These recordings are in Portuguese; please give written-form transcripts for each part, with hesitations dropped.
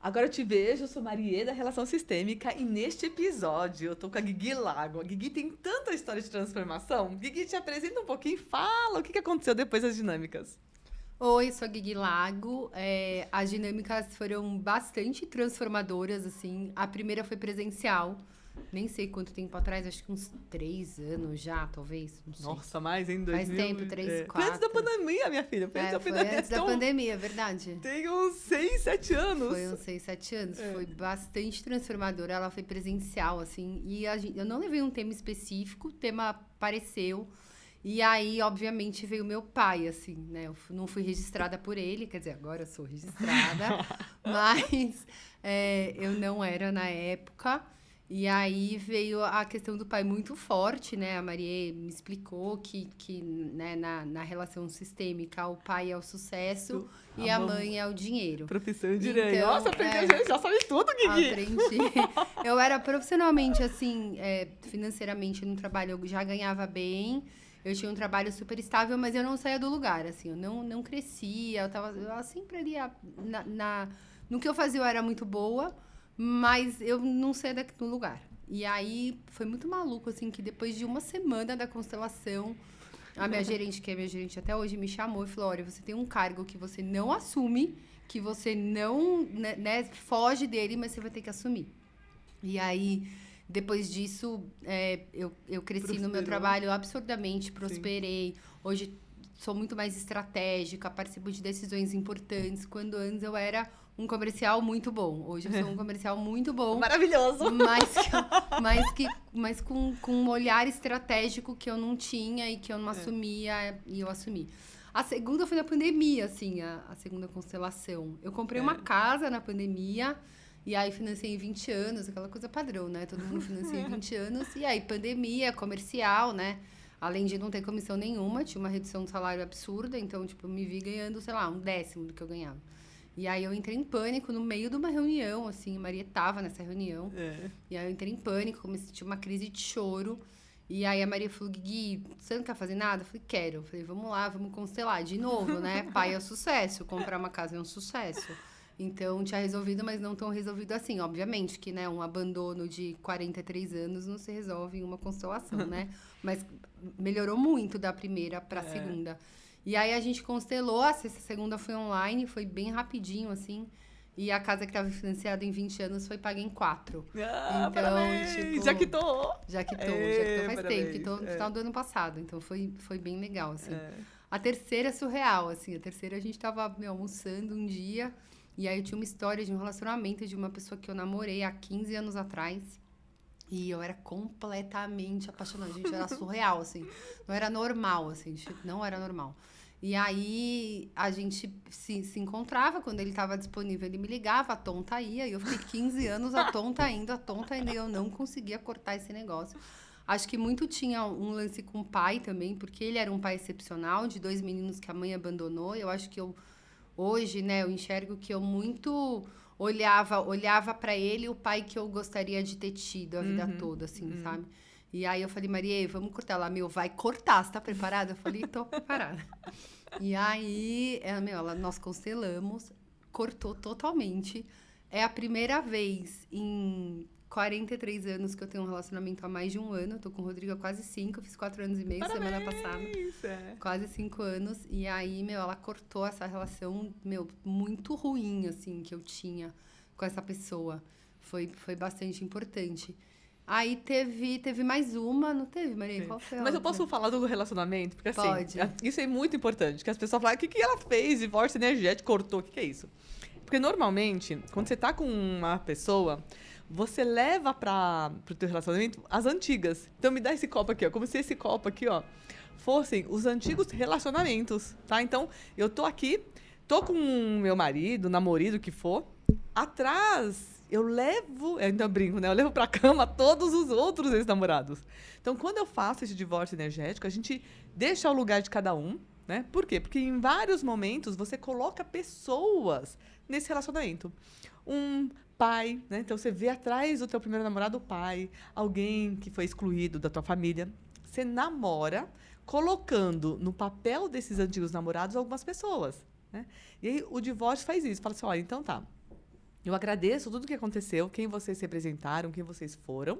Agora eu te vejo, eu sou Marie da Relação Sistêmica e neste episódio eu tô com a Guigui Lago. A Guigui tem tanta história de transformação. Guigui, te apresenta um pouquinho, fala o que aconteceu depois das dinâmicas. Oi, sou a Guigui Lago. As dinâmicas foram bastante transformadoras, assim. A primeira foi presencial. Nem sei quanto tempo atrás, acho que uns 3 anos já, talvez. Não sei. Nossa, mais em 2000... Faz tempo, 3, Foi antes 4. da pandemia, minha filha. Foi antes da Foi pandemia. antes da pandemia, é verdade. Tem uns 6, 7 anos. Foi uns 6, 7 anos. Foi bastante transformadora. Ela foi presencial, assim. E eu não levei um tema específico, o tema apareceu. E aí, obviamente, veio meu pai, assim, né? Eu não fui registrada por ele, quer dizer, agora eu sou registrada, mas eu não era na época. E aí veio a questão do pai muito forte, né? A Marie me explicou que né, na relação sistêmica, o pai é o sucesso e a mãe é o dinheiro. Profissão de direito. Então, Nossa, aprendeu, já sabe tudo, Guigui. Aprendi. Eu era profissionalmente, assim, financeiramente no trabalho, eu já ganhava bem. Eu tinha um trabalho super estável, mas eu não saía do lugar, assim. Eu não crescia, eu sempre ali... No que eu fazia eu era muito boa, mas eu não saía do lugar. E aí, foi muito maluco, assim, que depois de uma semana da constelação, a minha gerente, que é minha gerente até hoje, me chamou e falou, olha, você tem um cargo que você não assume, que você não, né, foge dele, mas você vai ter que assumir. E aí... Depois disso, eu cresci no meu trabalho absurdamente, prosperei. Sim. Hoje sou muito mais estratégica, participo de decisões importantes. Quando antes eu era um comercial muito bom. Hoje eu sou um comercial muito bom. Maravilhoso! Mas com um olhar estratégico que eu não tinha e que eu não assumia, e eu assumi. A segunda foi na pandemia, assim, a segunda constelação. Eu comprei uma casa na pandemia... E aí, financei em 20 anos, aquela coisa padrão, né? Todo mundo financia em 20 anos. E aí, pandemia, comercial, né? Além de não ter comissão nenhuma, tinha uma redução de salário absurda. Então, tipo, eu me vi ganhando, sei lá, 1/10 do que eu ganhava. E aí, eu entrei em pânico no meio de uma reunião, assim. A Maria tava nessa reunião. E aí, eu entrei em pânico, comecei a ter uma crise de choro. E aí, a Maria falou, Guigui, você não quer fazer nada? Eu falei, quero. Eu falei, vamos lá, vamos constelar. De novo, né? Pai é um sucesso. Comprar uma casa é um sucesso. Então, tinha resolvido, mas não tão resolvido assim. Obviamente que, né, um abandono de 43 anos não se resolve em uma constelação, né? Mas melhorou muito da primeira para a segunda. E aí, a gente constelou. A segunda foi online, foi bem rapidinho, assim. E a casa que estava financiada em 20 anos foi paga em 4. Então, parabéns! Tipo, já quitou faz tempo. Quitou no final do ano passado. Então, foi bem legal, assim. A terceira é surreal, assim. A terceira, a gente estava almoçando um dia... E aí eu tinha uma história de um relacionamento de uma pessoa que eu namorei há 15 anos atrás. E eu era completamente apaixonada. Gente, era surreal, assim. Não era normal, assim. Não era normal. E aí a gente se encontrava quando ele estava disponível. Ele me ligava, a tonta ia. E eu fiquei 15 anos, a tonta indo. E eu não conseguia cortar esse negócio. Acho que muito tinha um lance com o pai também. Porque ele era um pai excepcional, de 2 meninos que a mãe abandonou. Eu acho que hoje, né, eu enxergo que eu muito olhava para ele o pai que eu gostaria de ter tido a vida toda, assim, sabe? E aí eu falei, Maria, vamos cortar. Ela, vai cortar, você tá preparada? Eu falei, tô preparada. E aí, nós constelamos, cortou totalmente. É a primeira vez em 43 anos que eu tenho um relacionamento há mais de 1 ano. Eu tô com o Rodrigo há quase 5, eu fiz 4 anos e meio. Parabéns, semana passada. Quase 5 anos. E aí, ela cortou essa relação, muito ruim, assim, que eu tinha com essa pessoa. Foi bastante importante. Aí teve mais uma, não teve, Maria? Qual foi a Mas outra? eu posso falar do relacionamento? Porque assim, Pode. Isso é muito importante. Que as pessoas falam, o que ela fez? Divórcio energético, cortou, o que é isso? Porque normalmente, quando você tá com uma pessoa... Você leva pro teu relacionamento as antigas. Então, me dá esse copo aqui, ó. Como se esse copo aqui, ó, fossem os antigos relacionamentos, tá? Então, eu tô aqui, tô com meu marido, namorado, que for. Atrás, eu ainda brinco, né? Eu levo pra cama todos os outros ex-namorados. Então, quando eu faço esse divórcio energético, a gente deixa o lugar de cada um, né? Por quê? Porque em vários momentos você coloca pessoas nesse relacionamento. Um pai, né? Então você vê atrás do teu primeiro namorado o pai, alguém que foi excluído da tua família. Você namora colocando no papel desses antigos namorados algumas pessoas, né? E aí o divórcio faz isso, fala assim, olha, então tá. Eu agradeço tudo que aconteceu, quem vocês representaram, quem vocês foram,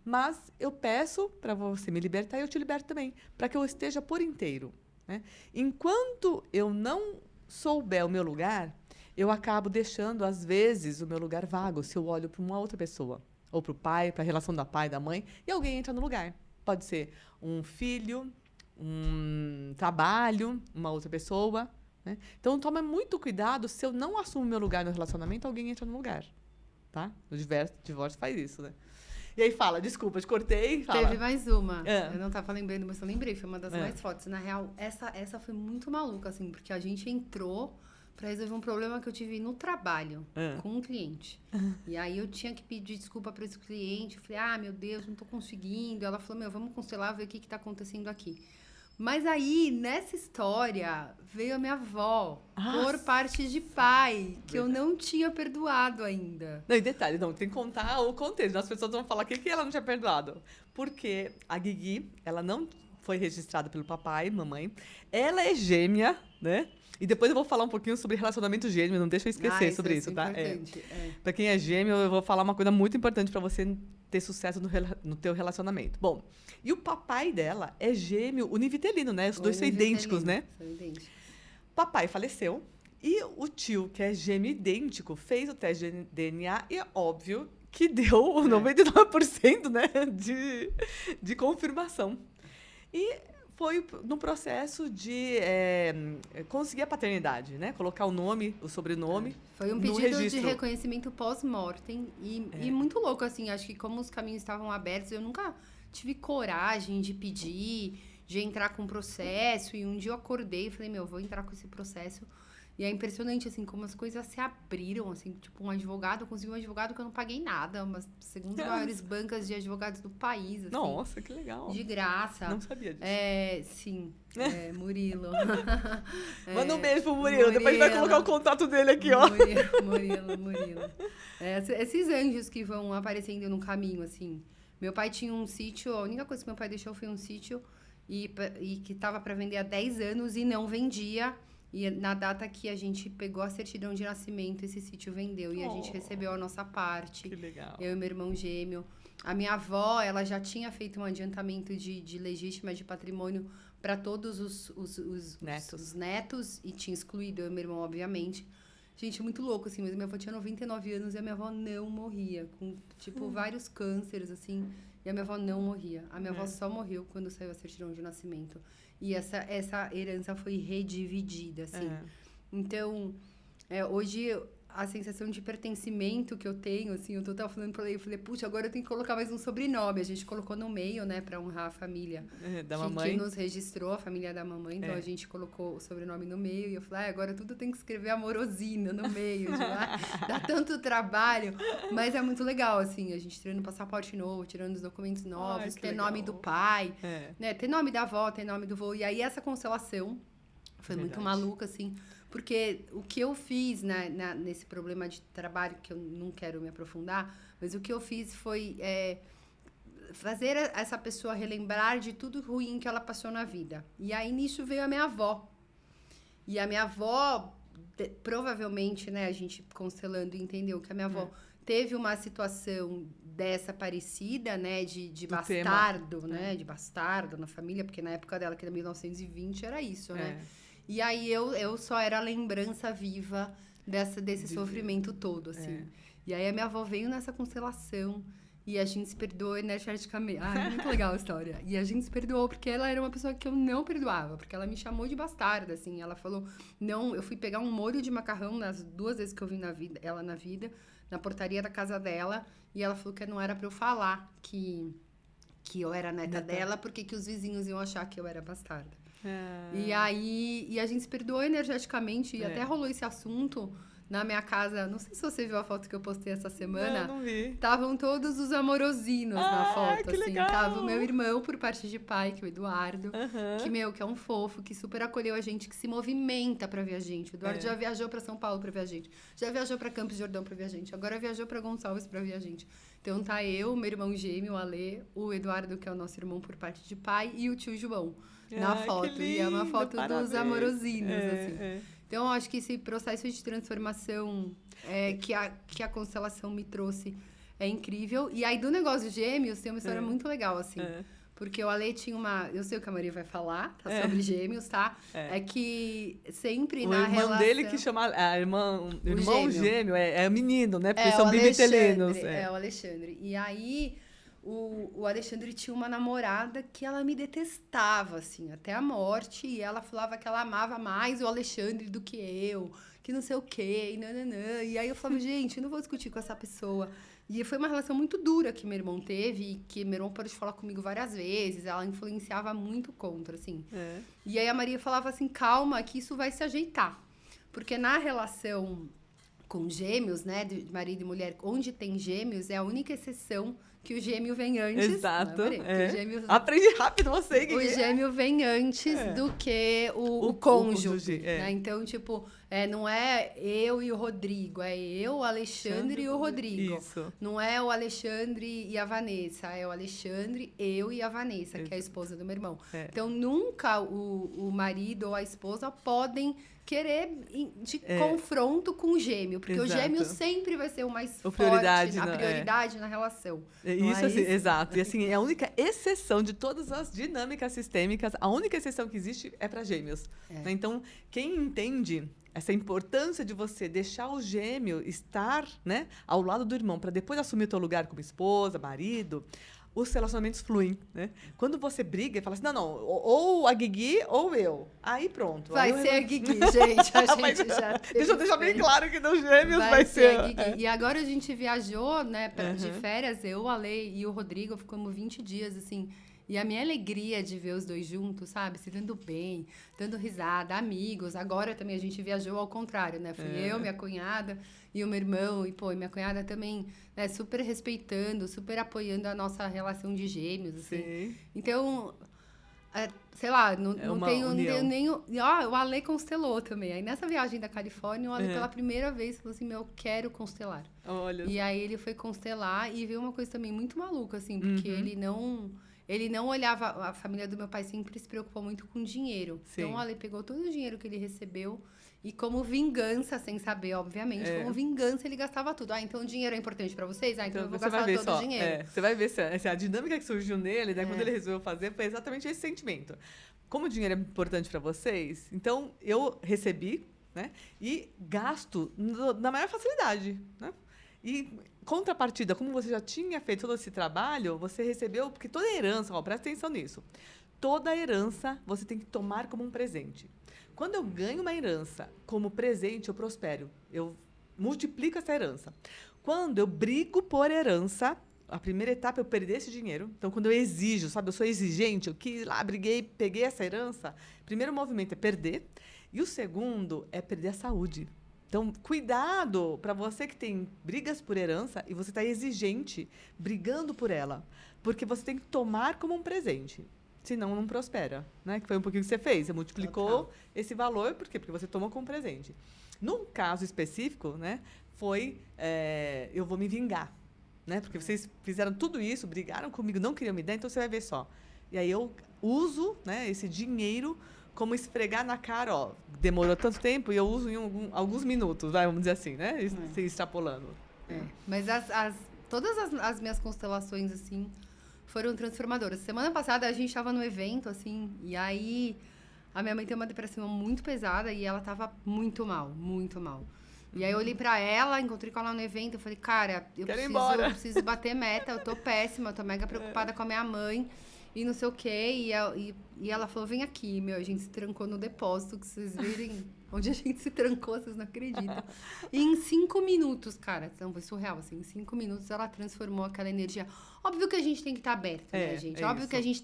mas eu peço para você me libertar e eu te liberto também, para que eu esteja por inteiro, né? Enquanto eu não souber o meu lugar, eu acabo deixando, às vezes, o meu lugar vago se eu olho para uma outra pessoa, ou para o pai, para a relação da pai e da mãe, e alguém entra no lugar. Pode ser um filho, um trabalho, uma outra pessoa, né? Então, toma muito cuidado, se eu não assumo meu lugar no relacionamento, alguém entra no lugar, tá? O divórcio faz isso, né? E aí fala, desculpa, te cortei, fala. Teve mais uma. Eu não tava lembrando, mas eu lembrei, foi uma das mais fortes. Na real, essa foi muito maluca, assim, porque a gente entrou pra resolver um problema que eu tive no trabalho, com um cliente. E aí eu tinha que pedir desculpa pra esse cliente, eu falei, meu Deus, não tô conseguindo. Ela falou, vamos constelar, ver o que tá acontecendo aqui. Mas aí, nessa história, veio a minha avó, por parte de pai, que eu não tinha perdoado ainda. Não, e detalhe, tem que contar o contexto. As pessoas vão falar o que ela não tinha perdoado. Porque a Guigui, ela não foi registrada pelo papai e mamãe. Ela é gêmea, né? E depois eu vou falar um pouquinho sobre relacionamento gêmeo, não deixa eu esquecer sobre isso, tá? Pra quem é gêmeo, eu vou falar uma coisa muito importante pra você ter sucesso no teu relacionamento. Bom, e o papai dela é gêmeo univitelino, né? Os dois são idênticos, né? São idênticos. Papai faleceu e o tio, que é gêmeo idêntico, fez o teste de DNA e é óbvio que deu 99%, né, de confirmação. E foi no processo de conseguir a paternidade, né? Colocar o nome, o sobrenome. Foi um pedido de reconhecimento pós-mortem e muito louco, assim. Acho que como os caminhos estavam abertos, eu nunca tive coragem de pedir, de entrar com o processo. E um dia eu acordei e falei, vou entrar com esse processo. E é impressionante, assim, como as coisas se abriram, assim, tipo, eu consegui um advogado que eu não paguei nada, uma das segundas maiores bancas de advogados do país, assim. Nossa, que legal. De graça. Não sabia disso. Sim, Murilo. Manda um beijo pro Murilo, depois a gente vai colocar o contato dele aqui, ó. Murilo. Esses anjos que vão aparecendo no caminho, assim. Meu pai tinha um sítio, a única coisa que meu pai deixou foi um sítio e que tava para vender há 10 anos e não vendia. E na data que a gente pegou a certidão de nascimento, esse sítio vendeu. E a gente recebeu a nossa parte. Que legal. Eu e meu irmão gêmeo. A minha avó, ela já tinha feito um adiantamento de legítima de patrimônio para todos os netos. E tinha excluído eu e meu irmão, obviamente. Gente, muito louco, assim. Mas minha avó tinha 99 anos e a minha avó não morria. Com, vários cânceres, assim. E a minha avó não morria. A minha avó só morreu quando saiu a certidão de nascimento. E essa herança foi redividida, assim. Então, hoje, a sensação de pertencimento que eu tenho, assim, eu tava falando pra ele, eu falei, puxa, agora eu tenho que colocar mais um sobrenome. A gente colocou no meio, né, pra honrar a família da mamãe. Que nos registrou, a família da mamãe. Então, a gente colocou o sobrenome no meio. E eu falei, agora tudo tem que escrever Amorosino no meio. Dá tanto trabalho. Mas é muito legal, assim, a gente tirando passaporte novo, tirando os documentos novos, ter nome do pai, né, ter nome da avó, ter nome do vô. E aí, essa constelação foi muito maluca, assim. Porque o que eu fiz nesse problema de trabalho, que eu não quero me aprofundar, mas o que eu fiz foi fazer essa pessoa relembrar de tudo ruim que ela passou na vida. E aí, nisso, veio a minha avó. E a minha avó, provavelmente, né, a gente constelando entendeu que a minha avó teve uma situação dessa parecida, né, de bastardo, né, de bastardo na família, porque na época dela, que era 1920, era isso, né? E aí eu só era a lembrança viva desse sofrimento todo, assim. E aí a minha avó veio nessa constelação e a gente se perdoou energeticamente. É muito legal a história. E a gente se perdoou porque ela era uma pessoa que eu não perdoava, porque ela me chamou de bastarda, assim. Ela falou, não, eu fui pegar um molho de macarrão nas 2 vezes que eu vi ela na vida, na portaria da casa dela, e ela falou que não era pra eu falar que eu era neta dela, porque que os vizinhos iam achar que eu era bastarda. E aí a gente se perdoou energeticamente e até rolou esse assunto na minha casa. Não sei se você viu a foto que eu postei essa semana. Não vi. Estavam todos os amorosinos na foto, que assim. legal. Tava o meu irmão por parte de pai, que é o Eduardo, que é um fofo, que super acolheu a gente, que se movimenta pra ver a gente. O Eduardo já viajou pra São Paulo pra ver a gente. Já viajou pra Campos de Jordão pra ver a gente. Agora viajou pra Gonçalves pra ver a gente. Então tá eu, meu irmão gêmeo, o Alê, o Eduardo, que é o nosso irmão por parte de pai, e o tio João na foto. E é uma foto dos amorosinos, assim. Então, eu acho que esse processo de transformação que a constelação me trouxe é incrível. E aí, do negócio de Gêmeos, tem uma história muito legal, assim. Porque o Ale tinha uma... Eu sei o que a Maria vai falar, tá? Sobre Gêmeos, tá? É que sempre na relação... O irmão dele que chama... O irmão gêmeo é menino, né? Porque são bivitelinos. O Alexandre. E aí, o Alexandre tinha uma namorada que ela me detestava, assim, até a morte. E ela falava que ela amava mais o Alexandre do que eu, que não sei o quê, e nananã. E aí eu falava, gente, eu não vou discutir com essa pessoa. E foi uma relação muito dura que meu irmão teve, e que meu irmão parou de falar comigo várias vezes, ela influenciava muito contra, assim. E aí a Maria falava assim, calma, que isso vai se ajeitar. Porque na relação com gêmeos, né, de marido e mulher, onde tem gêmeos, é a única exceção que o gêmeo vem antes. Exato. Gêmeos, aprendi rápido você. O gêmeo vem antes do que o cônjuge. Né? Então, tipo, não é eu e o Rodrigo, é eu, o Alexandre e o Rodrigo. Isso. Não é o Alexandre e a Vanessa, é o Alexandre, eu e a Vanessa, que é a esposa do meu irmão. Então, nunca o marido ou a esposa podem querer de confronto com o gêmeo, porque o gêmeo sempre vai ser o mais forte, a prioridade na relação. Isso, assim, exato. E assim, é a única exceção de todas as dinâmicas sistêmicas, a única exceção que existe é para gêmeos. Né? Então, quem entende essa importância de você deixar o gêmeo estar, né, ao lado do irmão, para depois assumir o teu lugar como esposa, marido, os relacionamentos fluem, né? Quando você briga e fala assim, não, ou a Guigui ou eu. Aí pronto. Vai ser a Guigui, gente. A gente já deixa eu deixar bem claro que nos gêmeos vai ser a Guigui. E agora a gente viajou, né, de férias, eu, o Ale e o Rodrigo, ficamos 20 dias, assim. E a minha alegria de ver os dois juntos, sabe? Se dando bem, dando risada, amigos. Agora também a gente viajou ao contrário, né? Fui eu, minha cunhada e o meu irmão. E, pô, minha cunhada também, né? Super respeitando, super apoiando a nossa relação de gêmeos, assim. Sim. Então, sei lá, não tenho nem... o Ale constelou também. Aí, nessa viagem da Califórnia, o Ale, pela primeira vez, falou assim, eu quero constelar. Olha. E aí, ele foi constelar e viu uma coisa também muito maluca, assim. Porque ele não olhava... A família do meu pai sempre se preocupou muito com dinheiro. Sim. Então, o Ale pegou todo o dinheiro que ele recebeu e, como vingança, sem saber, obviamente, como vingança, ele gastava tudo. Então o dinheiro é importante pra vocês? Então eu vou gastar todo o dinheiro. Você vai ver se a dinâmica que surgiu nele, né, quando ele resolveu fazer, foi exatamente esse sentimento. Como o dinheiro é importante pra vocês, então eu recebi, né, e gasto na maior facilidade, né? E, contrapartida, como você já tinha feito todo esse trabalho, você recebeu... Porque toda herança, presta atenção nisso. Toda herança você tem que tomar como um presente. Quando eu ganho uma herança como presente, eu prospero. Eu multiplico essa herança. Quando eu brigo por herança, a primeira etapa é eu perder esse dinheiro. Então, quando eu exijo, sabe? Eu sou exigente, eu quis lá, briguei, peguei essa herança. O primeiro movimento é perder. E o segundo é perder a saúde. Então, cuidado para você que tem brigas por herança e você está exigente, brigando por ela. Porque você tem que tomar como um presente. Senão, não prospera. Né? Que foi um pouquinho que você fez. Você multiplicou esse valor. Por quê? Porque você tomou como presente. Num caso específico, né, foi eu vou me vingar. Né? Porque vocês fizeram tudo isso, brigaram comigo, não queriam me dar, então você vai ver só. E aí eu uso, né, esse dinheiro como esfregar na cara, ó, demorou tanto tempo e eu uso em alguns minutos, vamos dizer assim, né? Se extrapolando. Mas todas as minhas constelações, assim, foram transformadoras. Semana passada a gente estava no evento, assim, e aí a minha mãe tem uma depressão muito pesada e ela estava muito mal, muito mal. E aí eu olhei pra ela, encontrei com ela no evento, eu falei, cara, eu preciso bater meta, eu tô péssima, eu tô mega preocupada com a minha mãe. E não sei o quê, e ela falou, vem aqui, a gente se trancou no depósito, que vocês virem onde a gente se trancou, vocês não acreditam. E em 5 minutos, cara, então foi surreal, assim, em 5 minutos ela transformou aquela energia. Óbvio que a gente tem que estar aberto, né, gente? Óbvio que a gente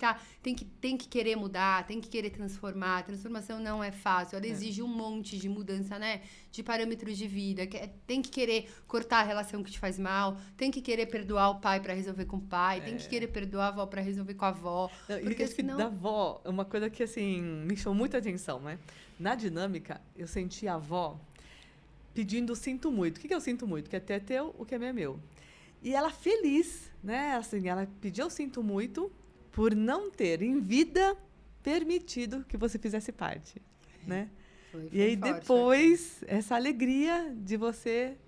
tem que querer mudar, tem que querer transformar. A transformação não é fácil, ela exige um monte de mudança, né? De parâmetros de vida. Tem que querer cortar a relação que te faz mal, tem que querer perdoar o pai para resolver com o pai, tem que querer perdoar a avó para resolver com a avó. Não, porque senão... Da avó, é uma coisa que, assim, me chamou muita atenção, né? Na dinâmica, eu senti a avó pedindo sinto muito. O que eu sinto muito? Que até teu, o que é meu. E ela feliz, né? Assim, ela pediu sinto muito por não ter, em vida, permitido que você fizesse parte, né? Foi e aí, forte, depois, essa alegria de você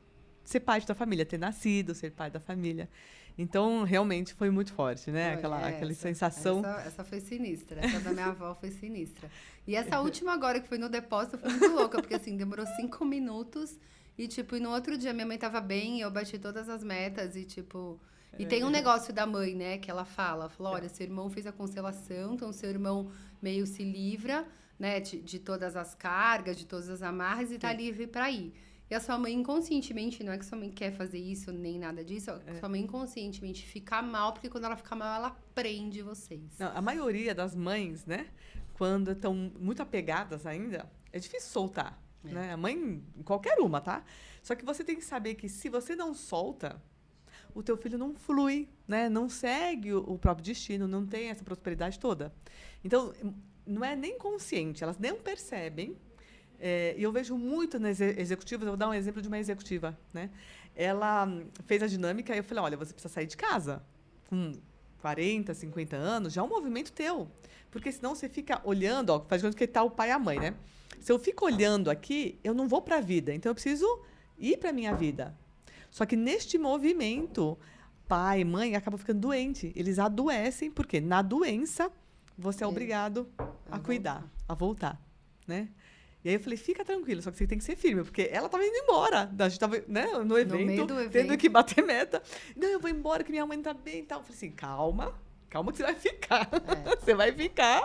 ser parte da família, ter nascido, ser parte da família. Então, realmente foi muito forte, né? Aquela sensação. Essa foi sinistra. Essa da minha avó foi sinistra. E essa última agora, que foi no depósito, foi muito louca, porque assim, demorou 5 minutos e, tipo, e no outro dia minha mãe tava bem, eu bati todas as metas e, tipo. E tem um negócio da mãe, né, que ela falou, olha, seu irmão fez a constelação, então seu irmão meio se livra, né, de todas as cargas, de todas as amarras e tá livre para ir. E a sua mãe inconscientemente, não é que sua mãe quer fazer isso nem nada disso, sua mãe inconscientemente fica mal, porque quando ela fica mal, ela prende vocês. Não, a maioria das mães, né, quando estão muito apegadas ainda, é difícil soltar, né? A mãe, qualquer uma, tá? Só que você tem que saber que se você não solta, o teu filho não flui, né? Não segue o próprio destino, não tem essa prosperidade toda. Então, não é nem consciente, elas nem percebem. E eu vejo muito nas executivas, eu vou dar um exemplo de uma executiva, né? Ela fez a dinâmica e eu falei, olha, você precisa sair de casa com 40, 50 anos, já é um movimento teu. Porque senão você fica olhando, ó, faz de conta que está o pai e a mãe, né? Se eu fico olhando aqui, eu não vou para a vida, então eu preciso ir para a minha vida. Só que neste movimento, pai e mãe acabam ficando doentes. Eles adoecem, porque na doença você é obrigado a cuidar, a voltar, né? E aí eu falei, fica tranquilo, só que você tem que ser firme, porque ela estava indo embora. A gente estava, né, no evento, tendo que bater meta. Não, eu vou embora, que minha mãe não está bem e tal. Eu falei assim, calma que você vai ficar. Você vai ficar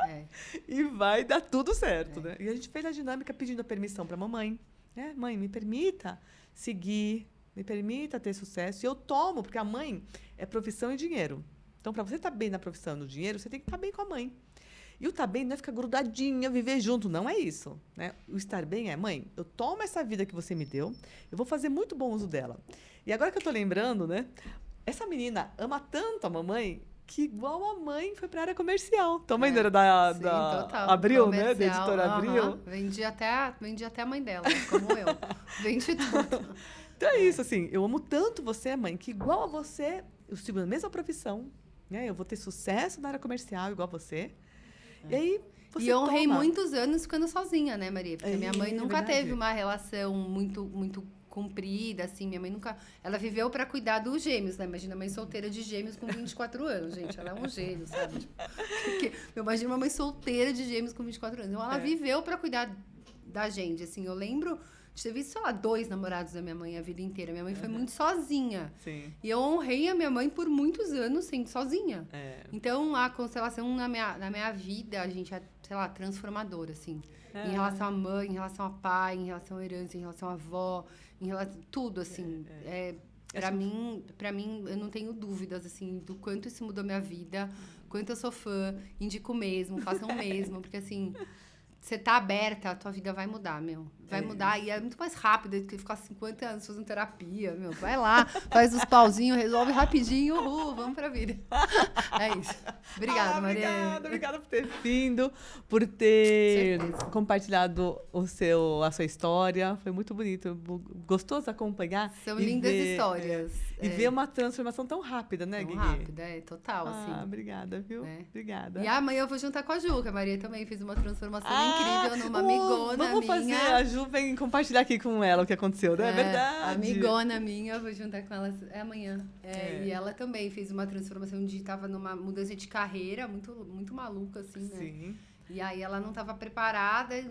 e vai dar tudo certo, né? E a gente fez a dinâmica pedindo a permissão para a mamãe. Né? Mãe, me permita seguir, me permita ter sucesso. E eu tomo, porque a mãe é profissão e dinheiro. Então, para você estar bem na profissão e no dinheiro, você tem que estar bem com a mãe. E o estar bem não é ficar grudadinha, viver junto. Não é isso. Né? O estar bem é, mãe, eu tomo essa vida que você me deu, eu vou fazer muito bom uso dela. E agora que eu estou lembrando, né? Essa menina ama tanto a mamãe que, igual a mãe, foi para a área comercial. Tua mãe era da Abril, comercial, né? Da editora Abril. Vendi até a mãe dela, como eu. Vendi tudo. Então é isso, assim. Eu amo tanto você, mãe, que igual a você, eu sigo na mesma profissão, né? Eu vou ter sucesso na área comercial, igual a você. E aí, você eu honrei muitos anos ficando sozinha, né, Maria? Porque minha mãe nunca teve uma relação muito comprida, assim. Minha mãe nunca... Ela viveu para cuidar dos gêmeos, né? Imagina a mãe solteira de gêmeos com 24 anos, gente. Ela é um gêmeo, sabe? Eu imagino uma mãe solteira de gêmeos com 24 anos. Então, ela viveu para cuidar da gente, assim. Eu lembro de ter visto, sei lá, 2 namorados da minha mãe a vida inteira. Minha mãe foi muito sozinha. Sim. E eu honrei a minha mãe por muitos anos sendo sozinha. Então, a constelação na minha vida, a gente é, sei lá, transformadora, assim. Em relação à mãe, em relação ao pai, em relação à herança, em relação à avó, em relação a tudo, assim. Para mim, eu não tenho dúvidas, assim, do quanto isso mudou minha vida, quanto eu sou fã, indico mesmo, façam mesmo, porque, assim... Você tá aberta, a tua vida vai mudar, meu. Vai mudar e é muito mais rápido do que ficar 50 anos fazendo terapia, meu. Vai lá, faz os pauzinhos, resolve rapidinho, vamos pra vida. É isso. Obrigada, Maria. Obrigada por ter vindo, por ter compartilhado a sua história. Foi muito bonito, gostoso acompanhar. São lindas histórias. E ver uma transformação tão rápida, né, Guigui? Rápida, total, assim. Obrigada, viu? Obrigada. E amanhã eu vou juntar com a Ju, que a Maria também fez uma transformação incrível numa amigona minha. Vamos fazer, a Ju vem compartilhar aqui com ela o que aconteceu, né? É verdade. Amigona minha, eu vou juntar com ela amanhã. E ela também fez uma transformação tava numa mudança de carreira muito, muito maluca, assim, né? Sim. E aí ela não estava preparada,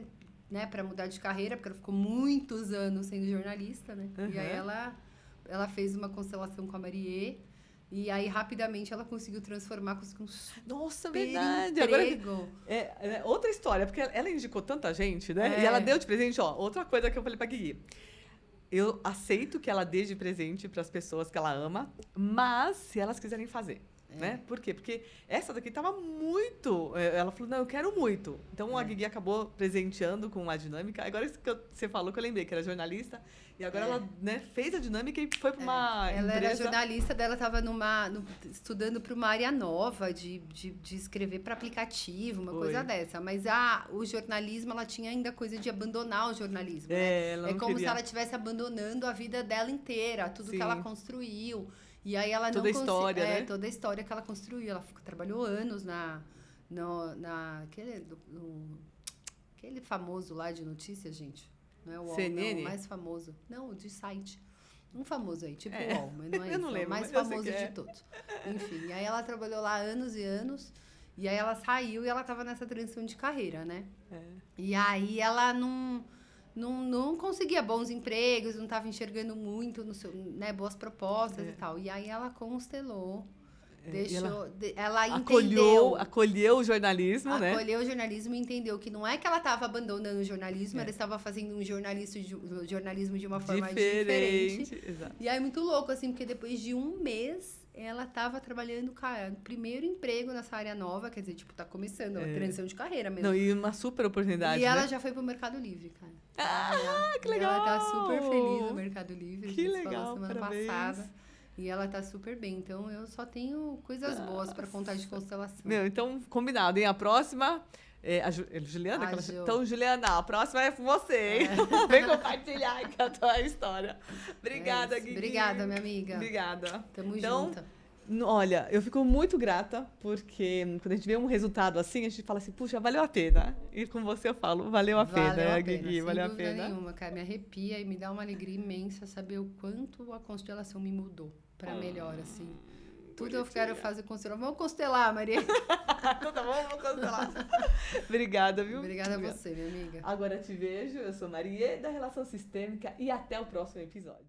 né, para mudar de carreira, porque ela ficou muitos anos sendo jornalista, né? E aí ela fez uma constelação com a Marie. E aí, rapidamente, ela conseguiu transformar, conseguiu Nossa, verdade. emprego. Agora, outra história, porque ela indicou tanta gente, né? E ela deu de presente, outra coisa que eu falei pra Guigui. Eu aceito que ela dê de presente para as pessoas que ela ama, mas se elas quiserem fazer. Né? Por quê? Porque essa daqui estava muito... Ela falou, não, eu quero muito. Então, a Guigui acabou presenteando com uma dinâmica. Agora, isso que você falou, que eu lembrei, que era jornalista. E agora ela, né, fez a dinâmica e foi para uma ela empresa... era jornalista, dela estava estudando para uma área nova de escrever para aplicativo, uma coisa dessa. Mas o jornalismo, ela tinha ainda coisa de abandonar o jornalismo. Né? Como se ela estivesse abandonando a vida dela inteira, tudo que ela construiu. E aí ela toda a história, né? Toda a história que ela construiu. Ela trabalhou anos aquele famoso lá de notícias, gente. Não é o CNN? Não, o mais famoso. Não, o de site. Um famoso aí, tipo o UOL, mas não é eu isso, não lembro, o mais mas eu sei famoso que é. de todos. Enfim, aí ela trabalhou lá anos e anos, e aí ela saiu e ela tava nessa transição de carreira, né? E aí ela não conseguia bons empregos, não tava enxergando muito, né, boas propostas e tal. E aí ela constelou. Ela entendeu. Acolheu o jornalismo, né? Acolheu o jornalismo e entendeu que não é que ela estava abandonando o jornalismo, ela estava fazendo um jornalismo de uma forma diferente. Exato. E aí, muito louco, assim, porque depois de um mês, ela estava trabalhando, cara, no primeiro emprego nessa área nova, quer dizer, tipo, tá começando, a transição de carreira mesmo. Não, e uma super oportunidade, E ela já foi pro Mercado Livre, cara. Que legal! Ela tá super feliz no Mercado Livre. Que a gente legal, falou semana parabéns. passada. E ela tá super bem. Então, eu só tenho coisas boas pra contar de constelação. Meu, então, combinado, hein? A próxima... Juliana? Então, Juliana, a próxima é com você, hein? Vem compartilhar aqui a tua história. Obrigada, Gui. Obrigada, minha amiga. Obrigada. Tamo junto. Olha, eu fico muito grata, porque quando a gente vê um resultado assim, a gente fala assim, puxa, valeu a pena. E com você eu falo, valeu a pena, Gui, valeu a pena. Sem dúvida nenhuma, cara. Me arrepia e me dá uma alegria imensa saber o quanto a constelação me mudou pra melhor, assim. Tudo eu quero fazer constelação. Vamos constelar, Maria. Então tá bom, vamos constelar. Obrigada, viu? Obrigada a você, minha amiga. Agora te vejo, eu sou Maria, da Relação Sistêmica, e até o próximo episódio.